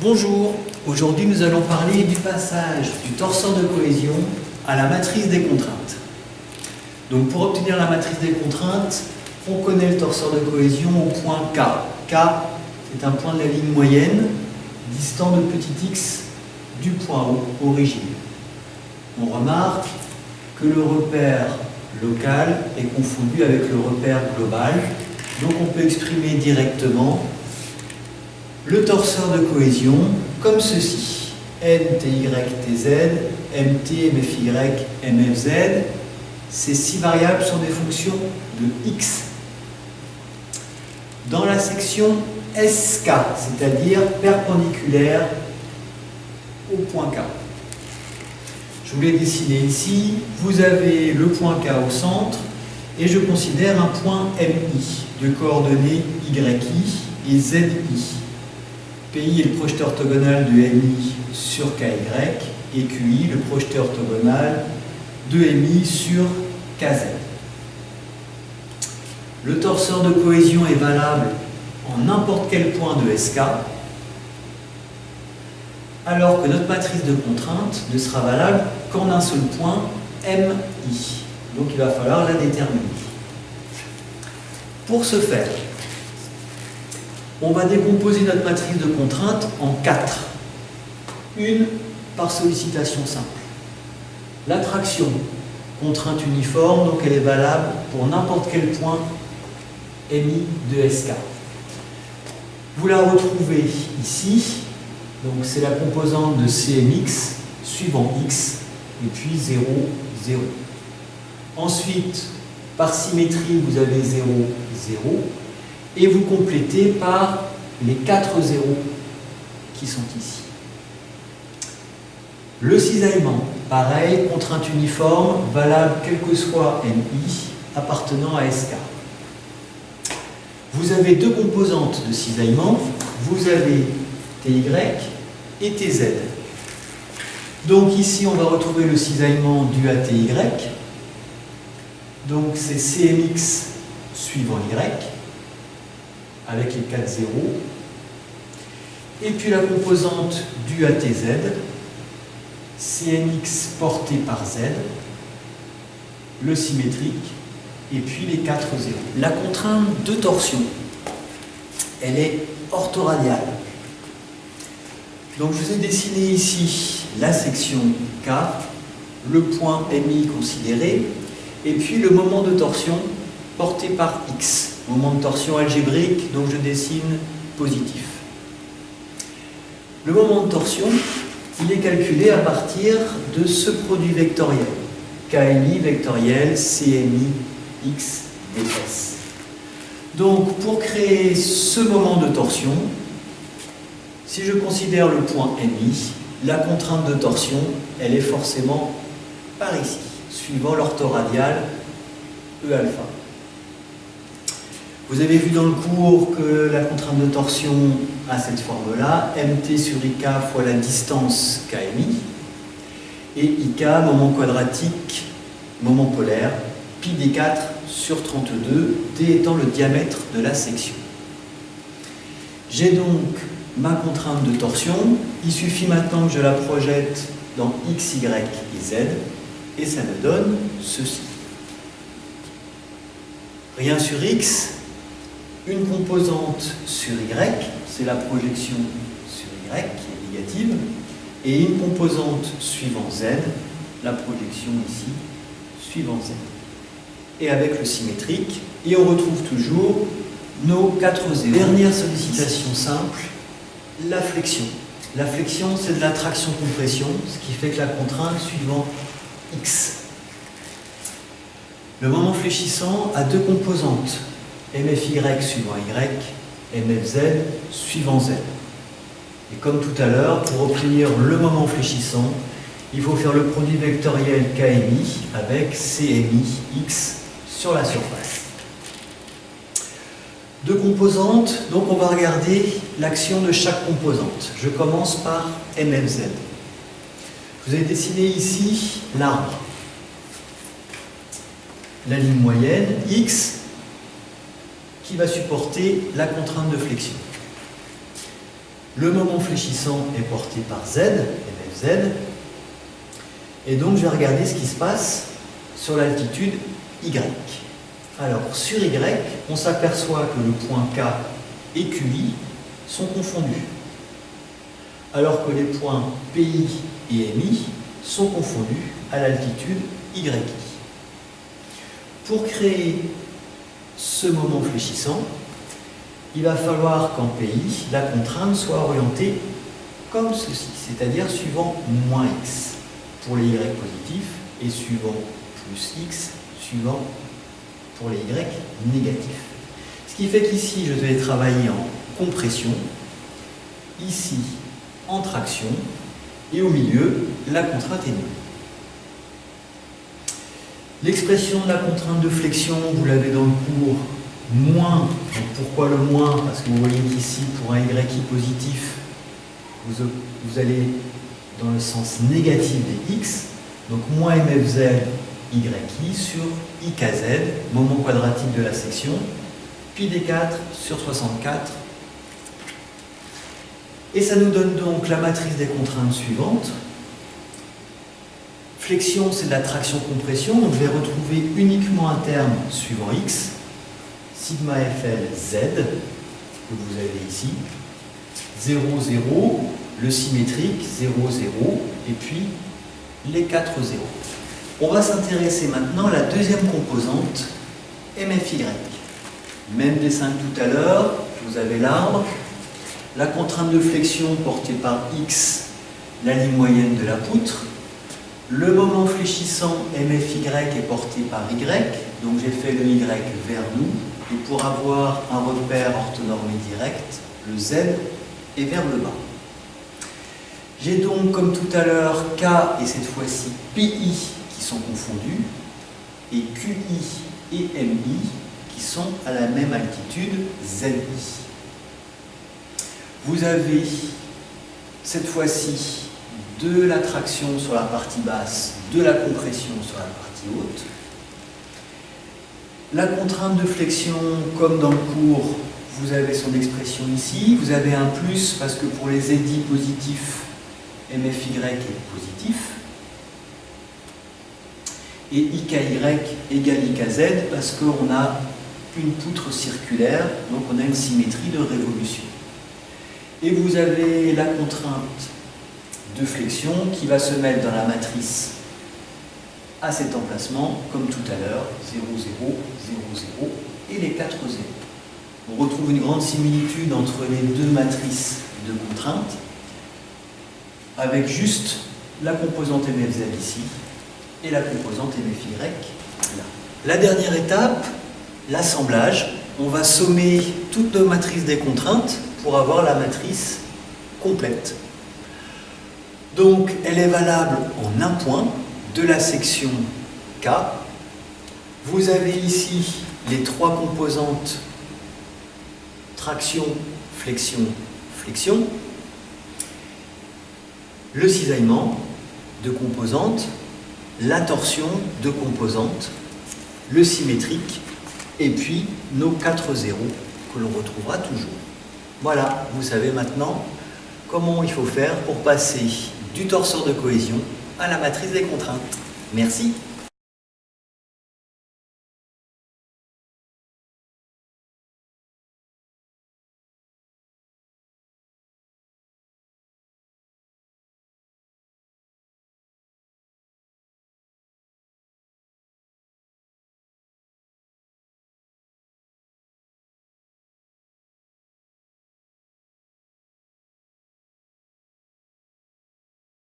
Bonjour, aujourd'hui nous allons parler du passage du torseur de cohésion à la matrice des contraintes. Donc pour obtenir la matrice des contraintes, on connaît le torseur de cohésion au point K. K est un point de la ligne moyenne, distant de petit x du point O, origine. On remarque que le repère local est confondu avec le repère global, donc on peut exprimer directement le torseur de cohésion comme ceci: nty tz, mt mfy mfz. Ces 6 variables sont des fonctions de x dans la section SK, c'est-à-dire perpendiculaire au point K. Je vous l'ai dessiné ici. Vous avez le point K au centre et je considère un point MI de coordonnées YI et ZI. PI est le projeté orthogonal de MI sur KY et QI le projeté orthogonal de MI sur KZ. Le torseur de cohésion est valable en n'importe quel point de SK, alors que notre matrice de contrainte ne sera valable qu'en un seul point, MI. Donc il va falloir la déterminer. Pour ce faire, on va décomposer notre matrice de contrainte en 4. Une par sollicitation simple. L'attraction, contrainte uniforme, donc elle est valable pour n'importe quel point MI de SK. Vous la retrouvez ici, donc c'est la composante de CMX suivant X, et puis 0, 0. Ensuite, par symétrie, vous avez 0, 0, et vous complétez par les 4 zéros qui sont ici. Le cisaillement, pareil, contrainte uniforme, valable quel que soit MI appartenant à SK. Vous avez 2 composantes de cisaillement, vous avez TY et TZ. Donc ici, on va retrouver le cisaillement dû à TY. Donc c'est CMX suivant Y, avec les 4 zéros. Et puis la composante due à TZ, CMX porté par Z, le symétrique, et puis les 4 zéros. La contrainte de torsion, elle est orthoradiale. Donc je vous ai dessiné ici la section K, le point MI considéré, et puis le moment de torsion porté par X. Moment de torsion algébrique, donc je dessine positif. Le moment de torsion, il est calculé à partir de ce produit vectoriel. KMI vectoriel, CMI, X, ds. Donc, pour créer ce moment de torsion, si je considère le point MI, la contrainte de torsion, elle est forcément par ici, suivant l'orthoradial E alpha. Vous avez vu dans le cours que la contrainte de torsion a cette forme-là, mt sur ik fois la distance KMI, et ik, moment quadratique, moment polaire, pi d4 sur 32, d étant le diamètre de la section. J'ai donc ma contrainte de torsion, il suffit maintenant que je la projette dans x, y et z, et ça me donne ceci. Rien sur x, une composante sur y, c'est la projection sur y qui est négative, et une composante suivant z, la projection ici, suivant z. Et avec le symétrique, et on retrouve toujours nos 4 zéros. Dernière sollicitation simple, la flexion. La flexion, c'est de la traction-compression, ce qui fait que la contrainte suivant x. Le moment fléchissant a 2 composantes, mfy suivant y, mfz suivant z. Et comme tout à l'heure, pour obtenir le moment fléchissant, il faut faire le produit vectoriel KMI avec CMI x sur la surface. 2 composantes, donc on va regarder l'action de chaque composante. Je commence par mfz. Je vous ai dessiné ici l'arbre. La ligne moyenne, x, qui va supporter la contrainte de flexion. Le moment fléchissant est porté par Z, MFZ. Et donc je vais regarder ce qui se passe sur l'altitude Y. Alors sur Y, on s'aperçoit que le point K et QI sont confondus, alors que les points PI et MI sont confondus à l'altitude YI. Pour créer ce moment fléchissant, il va falloir qu'en PI, la contrainte soit orientée comme ceci, c'est-à-dire suivant moins X pour les Y positifs et suivant plus X suivant pour les Y négatifs. Ce qui fait qu'ici, je vais travailler en compression, ici en traction, et au milieu, la contrainte est nulle. L'expression de la contrainte de flexion, vous l'avez dans le cours, moins. Donc pourquoi le moins? Parce que vous voyez qu'ici, pour un YI positif, vous allez dans le sens négatif des X, donc moins MFZ YI sur IKZ, moment quadratique de la section, pi d4 sur 64. Et ça nous donne donc la matrice des contraintes suivantes. Flexion, c'est de la traction-compression, donc je vais retrouver uniquement un terme suivant X, sigma FL Z, que vous avez ici, 0, 0, le symétrique, 0, 0, et puis les 4 zéros. On va s'intéresser maintenant à la deuxième composante, MFY. Même dessin que tout à l'heure, vous avez l'arbre, la contrainte de flexion portée par X, la ligne moyenne de la poutre. Le moment fléchissant MFY est porté par Y, donc j'ai fait le Y vers nous, et pour avoir un repère orthonormé direct, le Z est vers le bas. J'ai donc, comme tout à l'heure, K et cette fois-ci PI qui sont confondus, et QI et MI qui sont à la même altitude, ZI. Vous avez cette fois-ci de la traction sur la partie basse, de la compression sur la partie haute. La contrainte de flexion, comme dans le cours, vous avez son expression ici. Vous avez un plus parce que pour les ZI positifs, MFY est positif. Et IKY égale IKZ parce qu'on a une poutre circulaire, donc on a une symétrie de révolution. Et vous avez la contrainte de flexion qui va se mettre dans la matrice à cet emplacement, comme tout à l'heure, 0, 0, 0, 0 et les 4 zéros. On retrouve une grande similitude entre les deux matrices de contrainte, avec juste la composante MFZ ici et la composante MFY là. La dernière étape, l'assemblage. On va sommer toutes nos matrices des contraintes pour avoir la matrice complète. Donc, elle est valable en un point de la section K. Vous avez ici les trois composantes traction, flexion, flexion. Le cisaillement de composantes, la torsion de composantes, le symétrique, et puis nos 4 zéros que l'on retrouvera toujours. Voilà, vous savez maintenant comment il faut faire pour passer du torseur de cohésion à la matrice des contraintes. Merci.